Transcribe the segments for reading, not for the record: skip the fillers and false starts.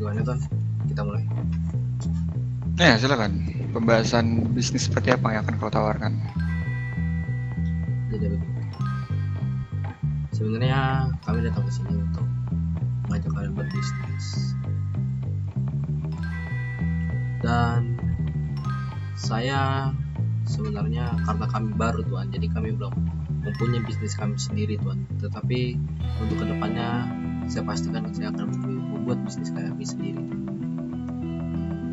Gimana Tuan? Kita mulai. Ya, silakan. Pembahasan bisnis seperti apa yang akan kau tawarkan? Jadi begini. Sebenarnya kami datang ke sini untuk mengajak kalian berbisnis. Dan saya sebenarnya karena kami baru Tuan, jadi kami belum mempunyai bisnis kami sendiri Tuan. Tetapi untuk kedepannya saya pastikan saya akan membuat bisnis kami sendiri.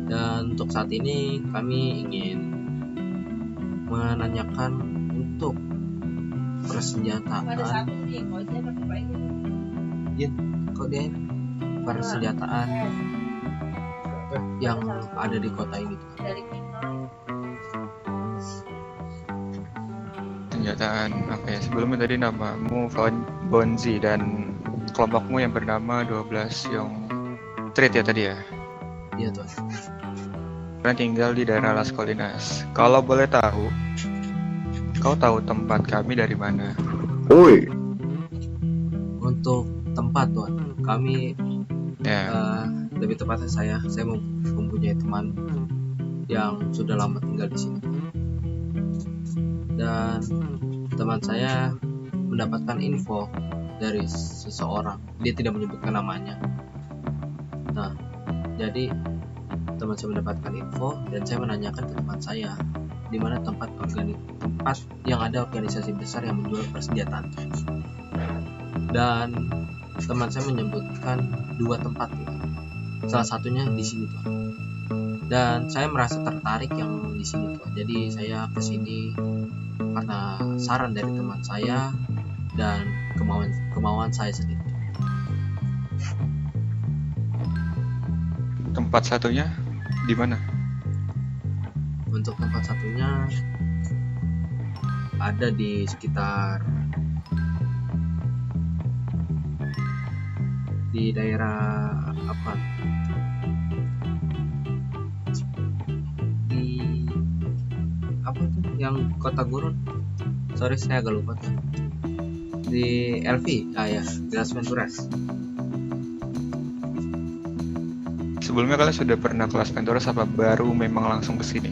Dan untuk saat ini kami ingin menanyakan untuk persenjataan persenjataan yang ada di kota ini Tuan. Senjataan apa ya? Sebelumnya tadi namamu Bonzi dan kelompokmu yang bernama 12 Young Street ya tadi ya? Iya Tuan. Kalian tinggal di daerah Las Colinas. Kalau boleh tahu, kau tahu tempat kami dari mana? Oi, Untuk tempat Tuan, kami Ya, lebih tepatnya saya mempunyai teman yang sudah lama tinggal di sini. Dan teman saya mendapatkan info dari seseorang. Dia tidak menyebutkan namanya. Nah, jadi teman saya mendapatkan info dan saya menanyakan ke teman saya di mana tempat yang ada organisasi besar yang menjual persenjataan. Dan teman saya menyebutkan 2 tempat Tuan. Salah satunya di sini Tuan. Dan saya merasa tertarik yang di sini Tuan. Jadi saya ke sini karena saran dari teman saya dan kemauan saya sendiri. tempat satunya di mana? Untuk tempat satunya ada di sekitar di daerah apa? Di apa tuh? Yang kota gurun? Sorry saya agak lupa tuh. Di LV, ya, di Las Venturas. Sebelumnya kalian sudah pernah ke Las Venturas apa baru memang langsung ke sini?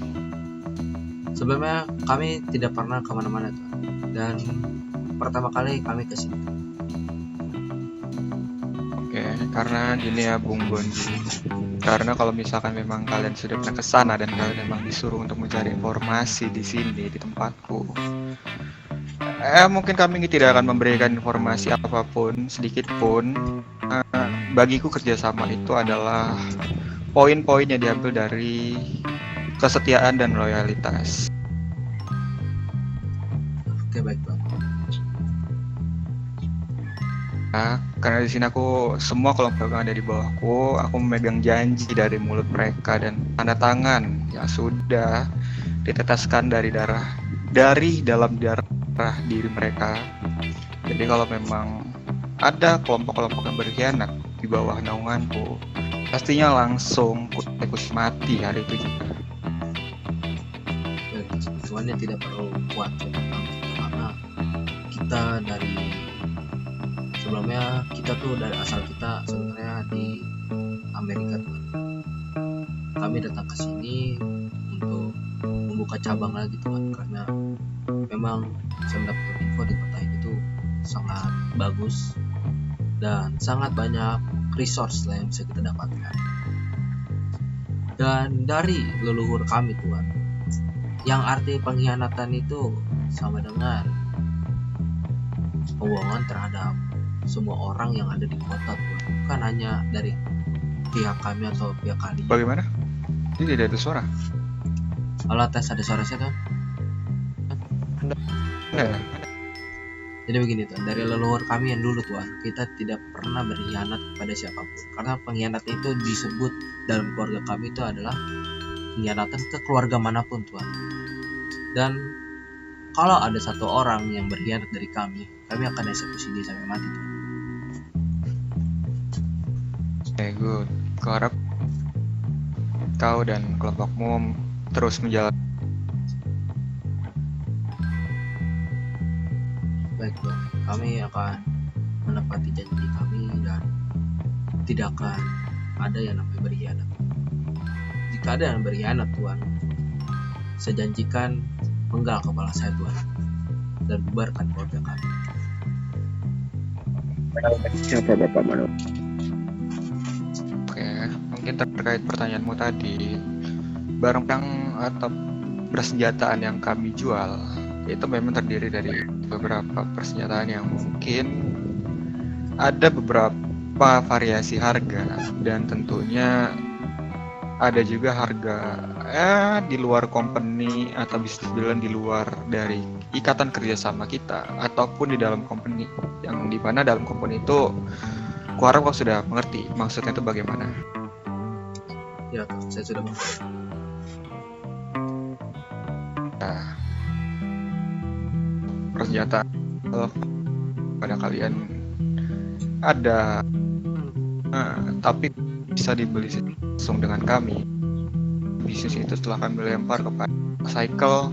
Sebelumnya kami tidak pernah kemana-mana tuh. Dan pertama kali kami ke sini. Oke, karena gini ya Bung Bonzi. Karena kalau misalkan memang kalian sudah pernah ke sana dan kalian memang disuruh untuk mencari informasi di sini di tempatku, mungkin kami tidak akan memberikan informasi apapun sedikit pun. Bagiku kerjasama itu adalah poin-poin yang diambil dari kesetiaan dan loyalitas. Oke, baik Bang. Nah, karena di sini aku semua kelompok yang ada di bawahku, aku memegang janji dari mulut mereka dan tanda tangan yang sudah ditetaskan dari dalam darah diri mereka. Jadi kalau memang ada kelompok-kelompok yang berkhianat di bawah naunganku, pastinya langsung ikut mati hari itu juga. Baik, tujuannya tidak perlu kuat ya, Bang. Karena kita dari sebelumnya kita tuh dari asal kita sebenarnya di Amerika tuh. Kami datang ke sini untuk membuka cabang lagi tuh, karena memang saya mendapatkan info di kota ini tuh sangat bagus dan sangat banyak resource lah yang bisa kita dapatkan. Dan dari leluhur kami Tuhan, yang arti pengkhianatan itu sama dengan kebohongan terhadap semua orang yang ada di kota Tuhan, bukan hanya dari pihak kami atau pihak kalian. Bagaimana? Ini tidak ada suara. Kalau tes ada suara saya Tuhan. Ada. Jadi begini Tuhan, dari leluhur kami yang dulu Tuhan, kita tidak pernah berkhianat kepada siapapun. Karena pengkhianat itu disebut dalam keluarga kami itu adalah pengkhianatan ke keluarga manapun Tuhan. Dan kalau ada satu orang yang berkhianat dari kami akan eksekusi dia sampai mati Tuhan. Good. Kuharap kau dan kelompokmu terus menjalani. Baik Tuhan, kami akan menepati janji kami dan tidak akan ada yang namanya berkhianat. Jika ada yang berkhianat Tuhan, saya janjikan penggal kepala saya Tuhan dan bubarkan keluarga kami. Siapa Bapak Mano? Oke, mungkin terkait pertanyaanmu tadi, barang atau persenjataan yang kami jual itu memang terdiri dari beberapa persenjataan yang mungkin ada beberapa variasi harga, dan tentunya ada juga harga di luar company atau bisa dibilang di luar dari ikatan kerjasama kita ataupun di dalam company, yang dimana dalam company itu kuharap kau sudah mengerti maksudnya itu bagaimana. Ya Tuhan, saya sudah mengerti. Nah, persenjataan pada kalian ada, tapi bisa dibeli langsung dengan kami. Bisnis itu setelah kami lempar kepada cycle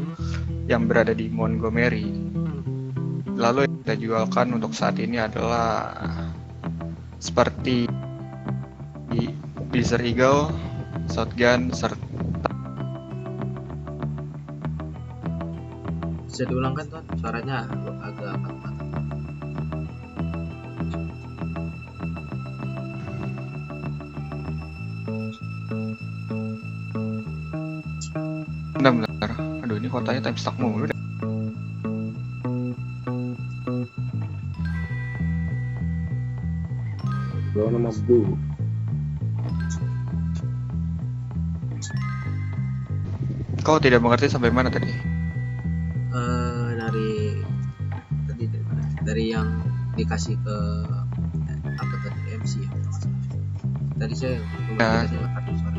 yang berada di Montgomery. Lalu yang kita jualkan untuk saat ini adalah seperti Desert Eagle, shotgun, serta Bisa diulangkan Tuhan, suaranya agak patah. benar-benar. Aduh, ini kotanya time stuck mulu deh. Gua nama Bu. Kau tidak mengerti sampai mana tadi? Dari mana? Dari yang dikasih ke apa tadi, MC ya? Tadi saya nggak kartu suara.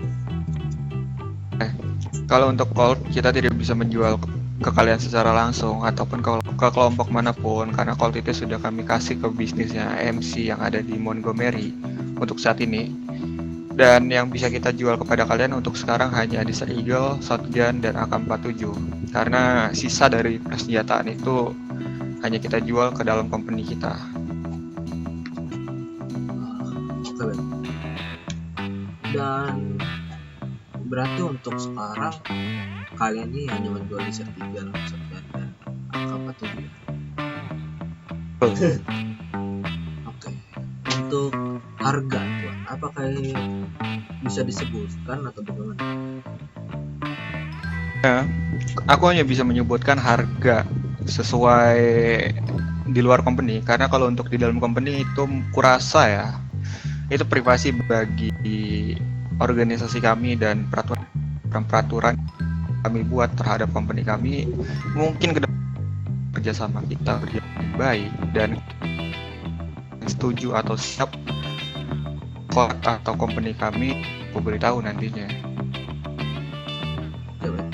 Kalau untuk Colt, kita tidak bisa menjual ke kalian secara langsung ataupun ke kelompok manapun, karena Colt itu sudah kami kasih ke bisnisnya MC yang ada di Montgomery untuk saat ini. Dan yang bisa kita jual kepada kalian untuk sekarang hanya Desert Eagle, shotgun, dan AK-47. Karena sisa dari persenjataan itu hanya kita jual ke dalam company kita. Oke, baik. Dan berarti untuk sekarang kalian ini hanya menjual Desert Eagle, shotgun, dan AK-47. Oke. Untuk harga Tuhan, apakah bisa disebutkan atau bagaimana? Ya, aku hanya bisa menyebutkan harga sesuai di luar company, karena kalau untuk di dalam company itu kurasa ya, itu privasi bagi organisasi kami dan peraturan kami buat terhadap company kami. Mungkin kerjasama kita berjalan lebih baik dan setuju atau siap Colt atau company kami, aku beritahu nantinya. Oke, baik.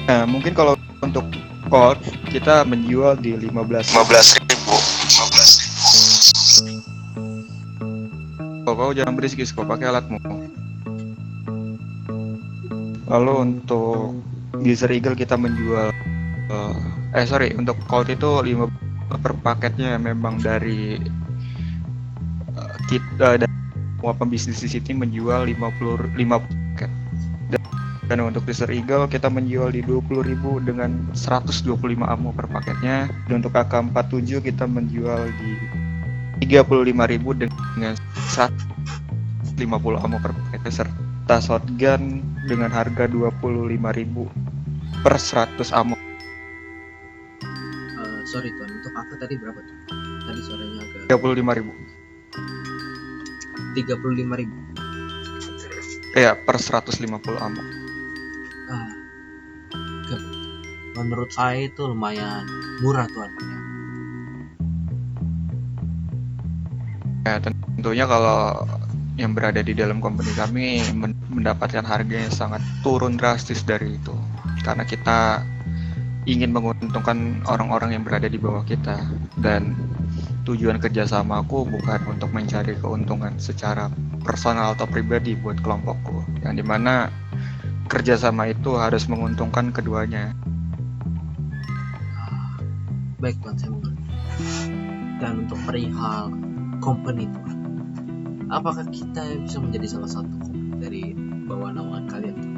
Nah, mungkin kalau untuk Colt kita menjual di 15.000. Kau jangan berisik, kau pakai alatmu. Lalu untuk Desert Eagle kita menjual untuk Colt itu 5 per paketnya memang dari kita dan semua pembisnis di sini menjual 55 paket. Dan untuk Desert Eagle kita menjual di 20.000 dengan 125 ammo per paketnya. Dan untuk AK-47 kita menjual di 35.000 dengan 150 ammo per paketnya, serta shotgun dengan harga 25.000 per 100 ammo. Sorry Tuan, untuk AK tadi berapa tuh? Tadi suaranya agak 35.000. 35.000. Ya, per 150 ammo. Oke. Menurut saya itu lumayan murah Tuan. Ya, tentunya kalau yang berada di dalam company kami mendapatkan harga yang sangat turun drastis dari itu, karena kita ingin menguntungkan orang-orang yang berada di bawah kita, dan tujuan kerjasamaku bukan untuk mencari keuntungan secara personal atau pribadi buat kelompokku, yang dimana kerjasama itu harus menguntungkan keduanya. Baik Tuan, saya mengerti. Dan untuk perihal company Tuhan. Apakah kita bisa menjadi salah satu company dari bawah naungan kalian Tuhan?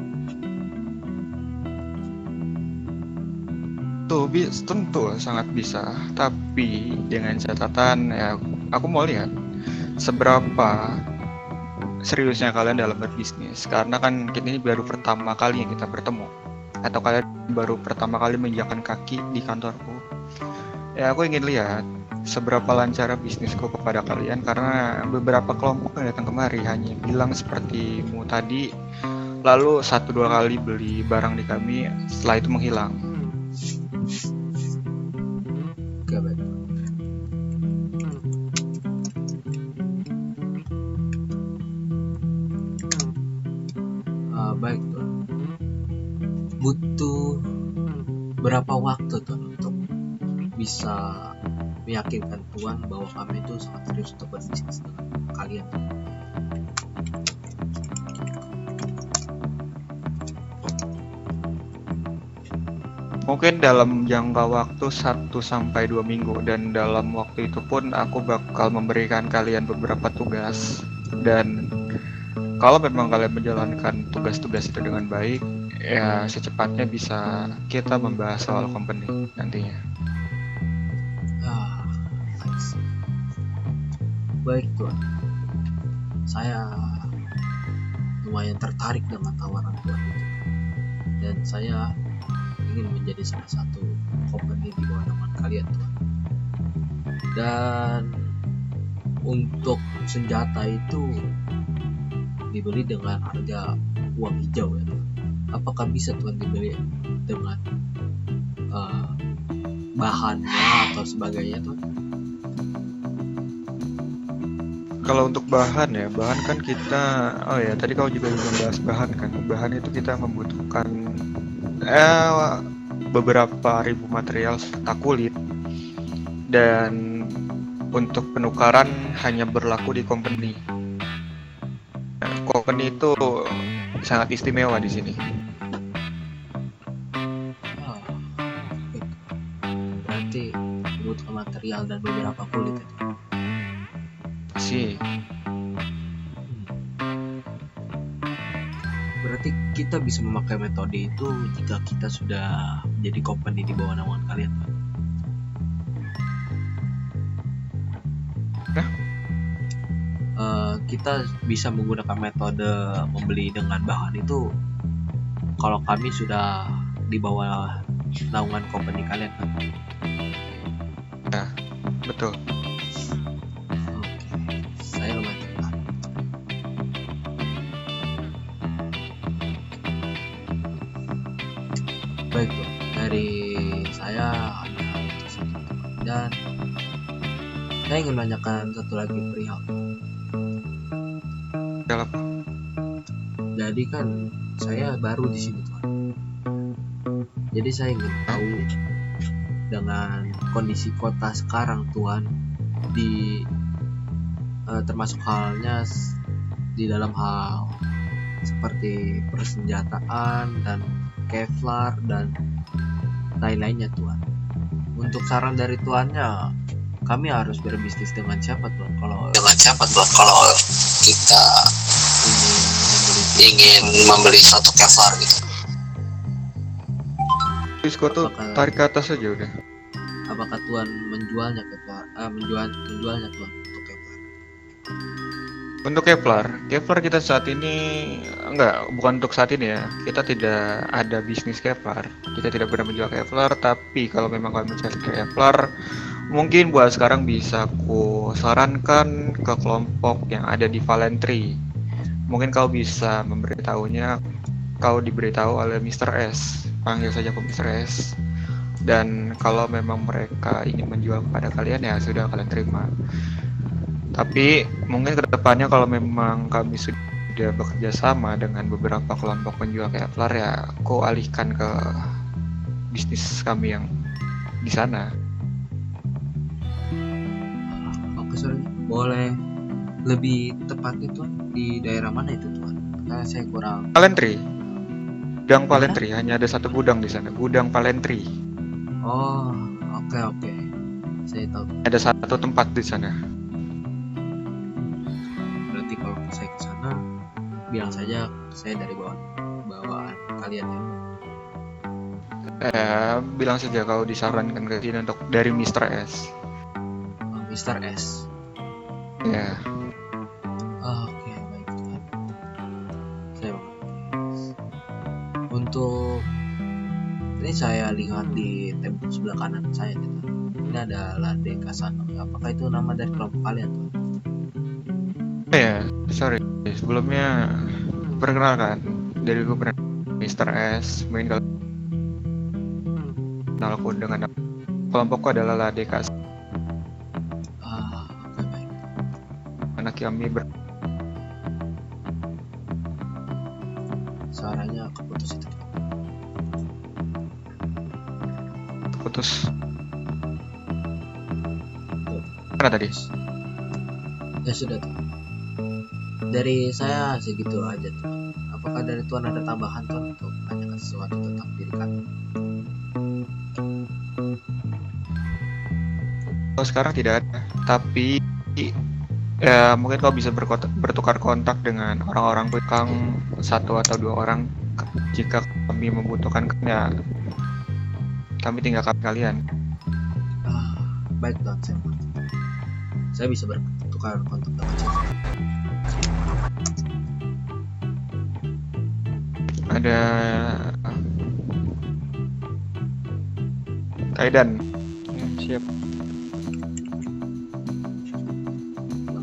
Tentu sangat bisa, tapi dengan catatan ya aku mau lihat seberapa seriusnya kalian dalam berbisnis, karena kan ini baru pertama kali yang kita bertemu, atau kalian baru pertama kali menginjakkan kaki di kantorku. Ya aku ingin lihat seberapa lancar bisnisku kepada kalian, karena beberapa kelompok yang datang kemari hanya bilang sepertimu tadi, lalu 1-2 kali beli barang di kami, setelah itu menghilang. Oke, baik. Baik Tuhan. Butuh berapa waktu Tuhan untuk bisa meyakinkan Tuhan bahwa kami itu sangat serius untuk berbisnis dengan kalian Tuhan? Mungkin dalam jangka waktu 1-2 minggu, dan dalam waktu itu pun aku bakal memberikan kalian beberapa tugas, dan kalau memang kalian menjalankan tugas-tugas itu dengan baik, ya secepatnya bisa kita membahas soal company nantinya. I see. Baik Tuhan. Saya lumayan tertarik dengan tawaran Tuhan itu. Dan saya ingin menjadi salah satu company di bawah naungan kalian Tuhan. Dan untuk senjata itu dibeli dengan harga uang hijau ya Tuhan. Apakah bisa Tuhan dibeli dengan bahannya atau sebagainya Tuhan? Kalau untuk bahan ya, bahan kan kita, tadi kau juga membahas bahan kan. Bahan itu kita membutuhkan beberapa ribu material serta kulit, dan untuk penukaran hanya berlaku di company. Company itu sangat istimewa di sini. Baik. Berarti membutuhkan material dan beberapa kulit ya Tuhan. Sih, Berarti kita bisa memakai metode itu jika kita sudah menjadi company di bawah naungan kalian Tuhan. Nah? Kita bisa menggunakan metode membeli dengan bahan itu kalau kami sudah di bawah naungan company kalian kan? betul. Oke, saya lumayan tertarik. Baik Tuhan, dari saya hanya itu saja Tuhan. Dan saya ingin menanyakan satu lagi perihal. Apa? Jadi kan saya baru di sini Tuhan. Jadi saya ingin tahu dengan kondisi kota sekarang Tuhan, di termasuk halnya di dalam hal seperti persenjataan dan Kevlar dan lain-lainnya Tuhan. Untuk saran dari Tuannya, kami harus berbisnis dengan siapa Tuhan? Kalau kita ingin membeli satu Kevlar gitu. Terus kau tuh tarik ke atas aja udah. apakah Tuhan menjualnya Kevlar? Menjualnya Tuhan untuk Kevlar? Untuk Kevlar kita saat ini bukan untuk saat ini ya. Kita tidak ada bisnis Kevlar. Kita tidak pernah menjual Kevlar, tapi kalau memang kalian mencari Kevlar, mungkin buat sekarang bisa aku sarankan ke kelompok yang ada di Valentry. Mungkin kau bisa memberitahunya, kau diberitahu oleh Mr. S. Panggil saja ke Mr. S. Dan kalau memang mereka ingin menjual kepada kalian, ya sudah, kalian terima. Tapi mungkin kedepannya kalau memang kami sudah bekerja sama dengan beberapa kelompok penjual Kevlar, ya aku alihkan ke bisnis kami yang di sana. Oke, sorry. Boleh lebih tepatnya Tuhan di daerah mana itu Tuhan? Karena saya kurang. Valentry. Gudang Valentry, hanya ada satu gudang di sana, gudang Valentry. Oh, oke. Saya tahu. Ada satu tempat di sana. saya ke sana, bilang saja saya dari bawaan kalian ya. Bilang saja kau disarankan ke sini untuk dari Mr. S. Mr. S. Ya, Oke, baik Tuhan. Saya mengerti. Untuk ini saya lihat di tembok sebelah kanan saya gitu. Ini ada Lade Kasano. Apakah itu nama dari kelompok kalian tuh? sorry. Sebelumnya perkenalkan, dari gue Mr. S. Mungkin kalau kenalku dengan kelompokku adalah Ladekas. Oke, baik. Anak kami Suaranya keputus itu. berputus. Mana tadi? Ya sudah tuh. Dari saya segitu aja tuh. Apakah dari Tuhan ada tambahan tuh untuk menanyakan sesuatu tentang diri kami? Kalau sekarang tidak ada, tapi ya mungkin kau bisa bertukar kontak dengan orang-orang bekang satu atau dua orang jika kami membutuhkan, ya kami tinggalkan kalian. Baik Tuhan, saya mengerti. Saya bisa bertukar kontak dengan siapa? Ada Kaidan. Siap.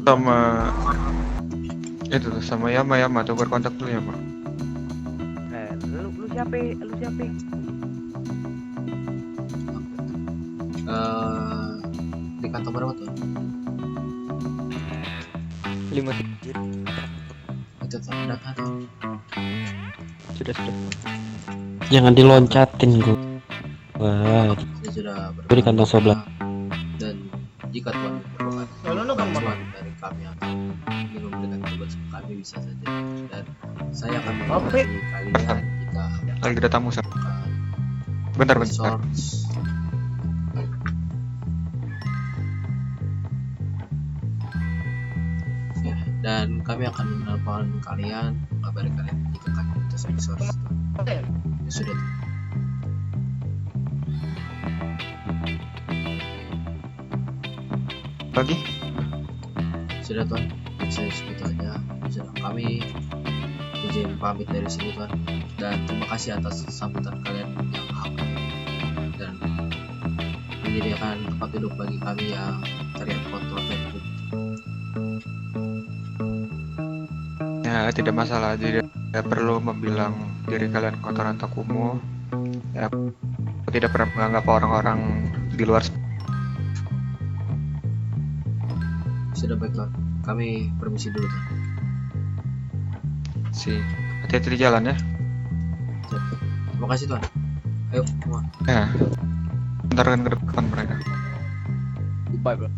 Sama itu tuh, sama Yama tuh berkontak dulu ya, Pak. Lu siapa? Di kantor berapa tuh? 5 Itu tuh, ada kan? sudah. Jangan diloncatin gua. Wah, Saya sudah Gua di kantong sebelah. Dan jika Tuhan berkenan bantuan dari kami atau ingin memberikan tugas kami bisa saja. Dan saya akan membantu kalian jika Lagi ada tamu, Sir. bukan Bentar. resource. Ya, dan kami akan menelpon kalian, mengabari kalian jika kami butuh resource. Ya sudah. Lagi? Sudah Tuan, saya segitu aja. Sudah, kami izin pamit dari sini Tuan. Dan terima kasih atas sambutan kalian yang hangat dan menyediakan tempat duduk bagi kami yang terlihat kotor dan kumuh. Ya, tidak masalah. Tidak perlu membilang diri kalian kotor atau kumuh. Ya, aku tidak pernah menganggap orang-orang di luar. Sudah baik Tuan, kami permisi dulu Tuan. Hati-hati di jalan ya. Terima kasih Tuan. Ayo semua. Ya, bentar kan ke depan mereka. Goodbye, bro.